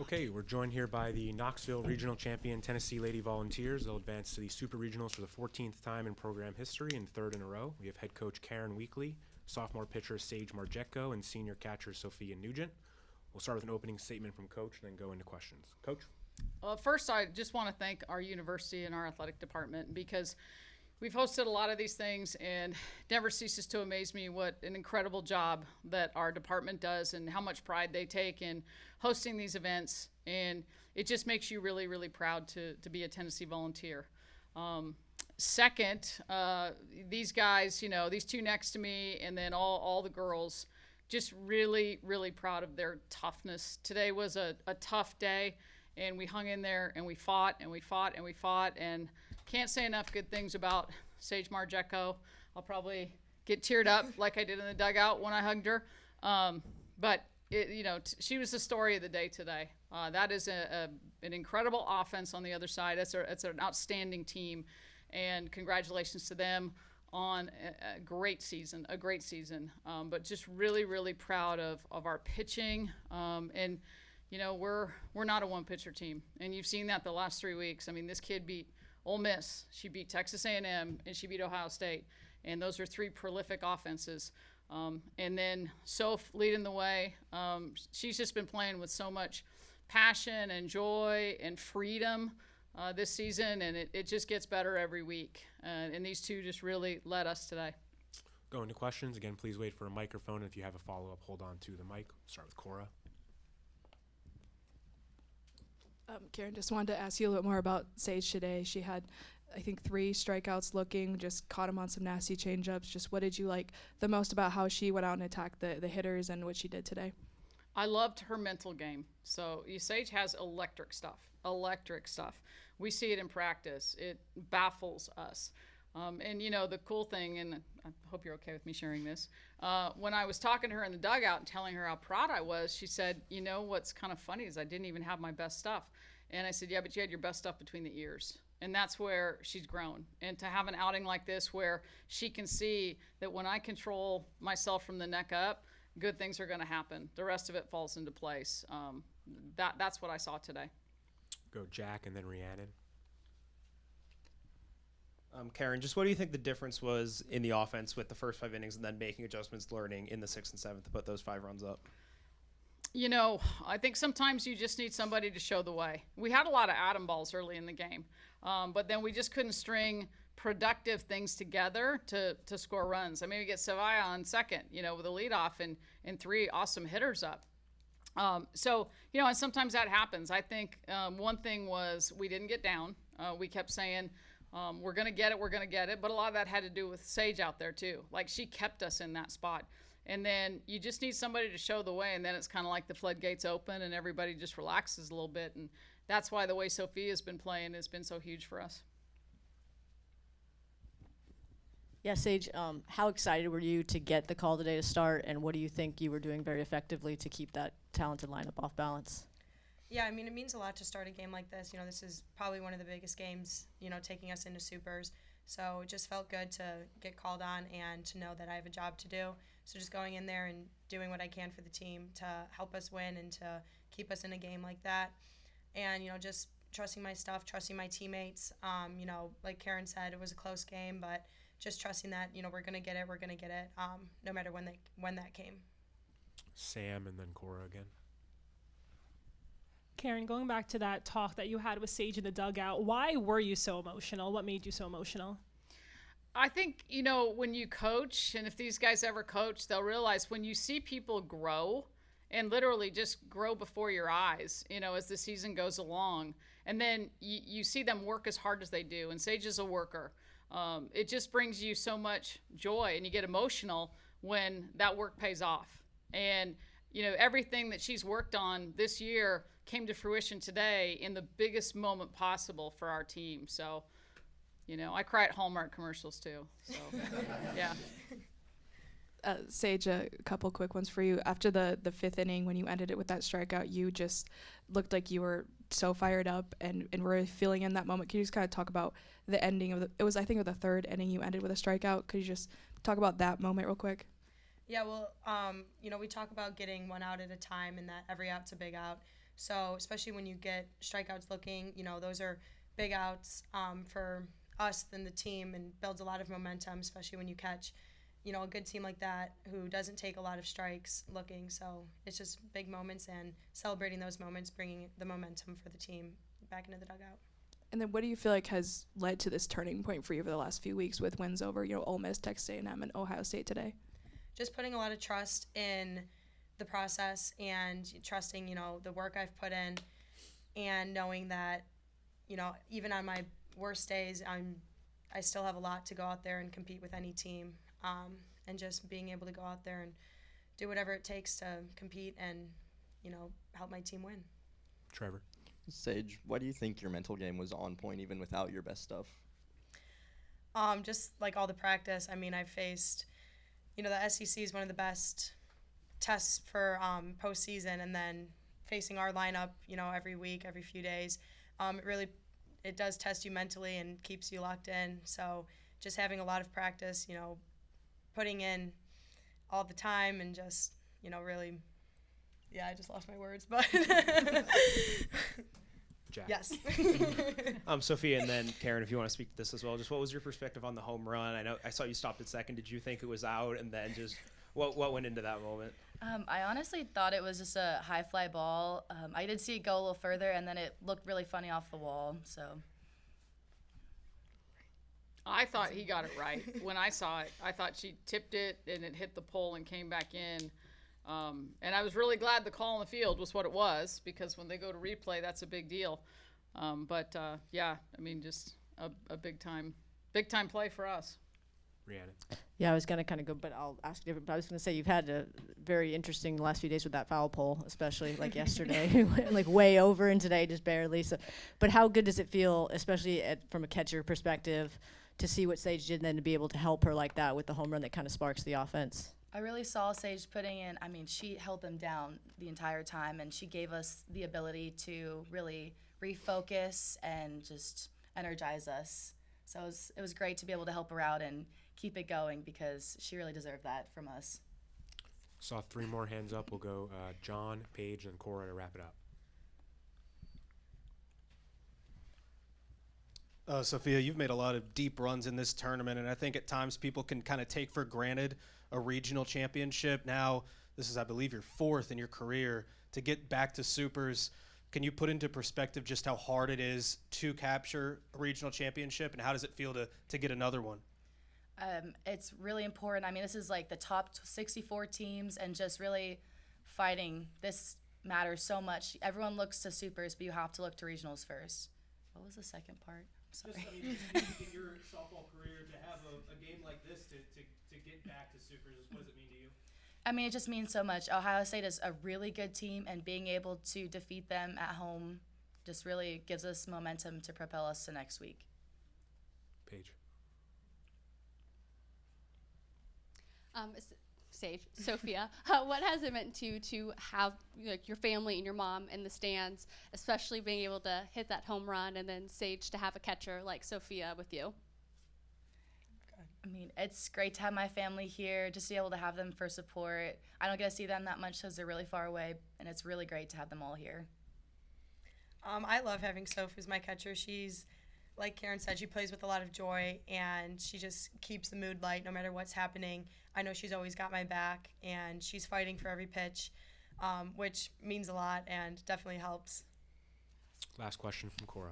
Okay, we're joined here by the Knoxville Regional Champion Tennessee Lady Volunteers. They'll advance to the Super Regionals for the 14th time in program history and third in a row. We have head coach Karen Weekly, sophomore pitcher Sage Margetko, and senior catcher Sophia Nugent. We'll start with an opening statement from Coach and then go into questions. Coach? First, I just want to thank our university and our athletic department because we've hosted a lot of these things, and it never ceases to amaze me what an incredible job that our department does and how much pride they take in hosting these events. And it just makes you really, really proud to be a Tennessee Volunteer. Second, these guys, these two next to me, and then all the girls, just really, really proud of their toughness. Today was a tough day, and we hung in there, and we fought, and we fought, and we fought, and can't say enough good things about Sage Margetko. I'll probably get teared up like I did in the dugout when I hugged her. But she was the story of the day today. That is an incredible offense on the other side. It's an outstanding team, and congratulations to them on a great season. But just really, really proud of our pitching. And we're not a one-pitcher team, and you've seen that the last 3 weeks. I mean, this kid beat Ole Miss, she beat Texas A&M, and she beat Ohio State, and those are three prolific offenses. And then Soph leading the way. She's just been playing with so much passion and joy and freedom this season, and it just gets better every week. And these two just really led us today. Go into questions. Again, please wait for a microphone. If you have a follow-up, hold on to the mic. We'll start with Cora. Karen, just wanted to ask you a little bit more about Sage today. She had, I think, 3 strikeouts looking, just caught him on some nasty changeups. Just what did you like the most about how she went out and attacked the hitters and what she did today? I loved her mental game. So Sage has electric stuff. We see it in practice. It baffles us. And the cool thing, and I hope you're okay with me sharing this, when I was talking to her in the dugout and telling her how proud I was, she said, what's kind of funny is I didn't even have my best stuff. And I said, yeah, but you had your best stuff between the ears. And that's where she's grown. And to have an outing like this where she can see that when I control myself from the neck up, good things are going to happen. The rest of it falls into place. That's what I saw today. Go Jack and then Rhiannon. Karen, just what do you think the difference was in the offense with the first 5 innings and then making adjustments, learning in the 6th and 7th to put those 5 runs up? I think sometimes you just need somebody to show the way. We had a lot of atom balls early in the game, but then we just couldn't string productive things together to score runs. I mean, we get Savaya on second, with a leadoff and 3 awesome hitters up. And sometimes that happens. I think one thing was we didn't get down. We kept saying, we're going to get it. But a lot of that had to do with Sage out there, too. Like, she kept us in that spot. And then you just need somebody to show the way, and then it's kind of like the floodgates open and everybody just relaxes a little bit. And that's why the way Sophia's been playing has been so huge for us. Yeah, Sage, how excited were you to get the call today to start, and what do you think you were doing very effectively to keep that talented lineup off balance? Yeah, I mean, it means a lot to start a game like this. This is probably one of the biggest games, taking us into supers. So it just felt good to get called on and to know that I have a job to do. So just going in there and doing what I can for the team to help us win and to keep us in a game like that. And, just trusting my stuff, trusting my teammates. Like Karen said, it was a close game, but just trusting that, we're going to get it, no matter when that came. Sam and then Cora again. Karen, going back to that talk that you had with Sage in the dugout, why were you so emotional? What made you so emotional? I think, when you coach, and if these guys ever coach, they'll realize when you see people grow and literally just grow before your eyes, as the season goes along, and then you see them work as hard as they do, and Sage is a worker. It just brings you so much joy, and you get emotional when that work pays off. And, everything that she's worked on this year came to fruition today in the biggest moment possible for our team. So, I cry at Hallmark commercials too. So, yeah. Sage, a couple quick ones for you. After the 5th inning, when you ended it with that strikeout, you just looked like you were so fired up and were feeling in that moment. Can you just kind of talk about the ending of it was, I think, the 3rd inning you ended with a strikeout. Could you just talk about that moment real quick? Yeah, well, we talk about getting one out at a time and that every out's a big out. So especially when you get strikeouts looking, those are big outs for us and the team, and builds a lot of momentum, especially when you catch, a good team like that who doesn't take a lot of strikes looking. So it's just big moments, and celebrating those moments, bringing the momentum for the team back into the dugout. And then what do you feel like has led to this turning point for you over the last few weeks with wins over, Ole Miss, Texas A&M, and Ohio State today? Just putting a lot of trust in the process and trusting, the work I've put in, and knowing that, even on my worst days, I still have a lot to go out there and compete with any team, and just being able to go out there and do whatever it takes to compete and, help my team win. Trevor. Sage, why do you think your mental game was on point even without your best stuff? Just like all the practice. I mean, I faced, the SEC is one of the best tests for postseason, and then facing our lineup, every week, every few days, it does test you mentally and keeps you locked in. So just having a lot of practice, putting in all the time, and just, really, I just lost my words, but Jack. yes. Sophia, and then Karen, if you want to speak to this as well, just what was your perspective on the home run? I saw you stopped at second. Did you think it was out? And then just what went into that moment? I honestly thought it was just a high fly ball. I did see it go a little further, and then it looked really funny off the wall. So I thought he got it right. When I saw it, I thought she tipped it and it hit the pole and came back in. And I was really glad the call on the field was what it was, because when they go to replay, that's a big deal. Just a big time play for us. Rhiannon. Yeah, I was going to kind of go, but I'll ask different. But I was going to say you've had a very interesting last few days with that foul pole, especially like yesterday, like way over, and today just barely. So, but how good does it feel, especially from a catcher perspective, to see what Sage did and then to be able to help her like that with the home run that kind of sparks the offense? I really saw Sage putting in, she held them down the entire time, and she gave us the ability to really refocus and just energize us. So it was great to be able to help her out and keep it going, because she really deserved that from us. Saw 3 more hands up. We'll go John, Paige, and Cora to wrap it up. Sophia, you've made a lot of deep runs in this tournament, and I think at times people can kind of take for granted a regional championship. Now, this is, I believe, your 4th in your career. To get back to Supers, can you put into perspective just how hard it is to capture a regional championship, and how does it feel to get another one? It's really important. This is like the top 64 teams, and just really fighting. This matters so much. Everyone looks to Supers, but you have to look to regionals first. What was the second part? Sorry. Just, in your softball career, to have a game like this, to get back to Supers, what does it mean to you? It just means so much. Ohio State is a really good team, and being able to defeat them at home just really gives us momentum to propel us to next week. Paige. Sage, Sophia, what has it meant to have your family and your mom in the stands, especially being able to hit that home run, and then Sage to have a catcher like Sophia with you? It's great to have my family here, just to be able to have them for support. I don't get to see them that much because they're really far away, and it's really great to have them all here. I love having Soph as my catcher. She's, like Karen said, she plays with a lot of joy, and she just keeps the mood light no matter what's happening. I know she's always got my back, and she's fighting for every pitch, which means a lot and definitely helps. Last question from Cora.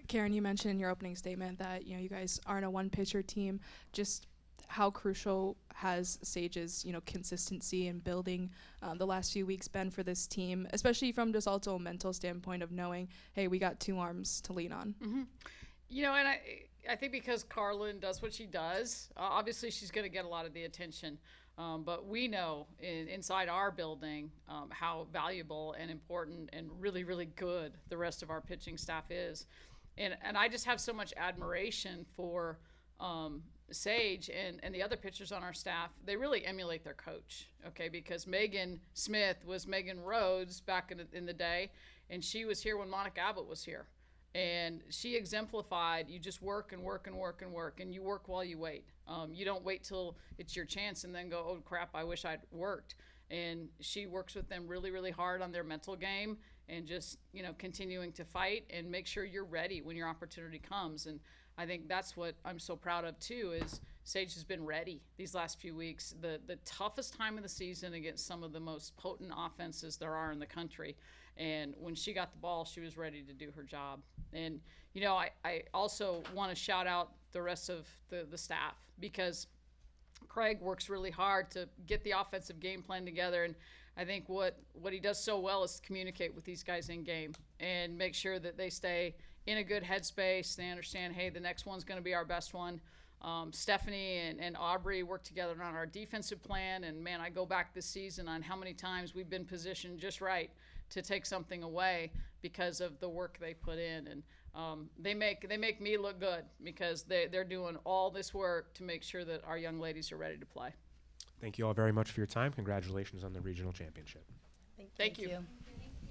Karen, you mentioned in your opening statement that you guys aren't a one-pitcher team. Just how crucial has Sage's consistency in building the last few weeks been for this team, especially from just also a mental standpoint of knowing, hey, we got 2 arms to lean on. Mm-hmm. And I think because Carlin does what she does, obviously she's going to get a lot of the attention. But we know inside our building how valuable and important and really, really good the rest of our pitching staff is. And I just have so much admiration for Sage and the other pitchers on our staff. They really emulate their coach, okay? Because Megan Smith was Megan Rhodes back in the day, and she was here when Monica Abbott was here. And she exemplified, you just work and work and work and work, and you work while you wait. You don't wait till it's your chance and then go, oh crap, I wish I'd worked. And she works with them really, really hard on their mental game, and just, continuing to fight and make sure you're ready when your opportunity comes. And I think that's what I'm so proud of too, is Sage has been ready these last few weeks. The toughest time of the season against some of the most potent offenses there are in the country. And when she got the ball, she was ready to do her job. And, I also want to shout out the rest of the staff, because Craig works really hard to get the offensive game plan together. And I think what he does so well is communicate with these guys in game and make sure that they stay in a good headspace. They understand, hey, the next one's going to be our best one. Stephanie and Aubrey work together on our defensive plan. And, man, I go back this season on how many times we've been positioned just right to take something away because of the work they put in. And they make me look good, because they're doing all this work to make sure that our young ladies are ready to play. Thank you all very much for your time. Congratulations on the regional championship. Thank you. you.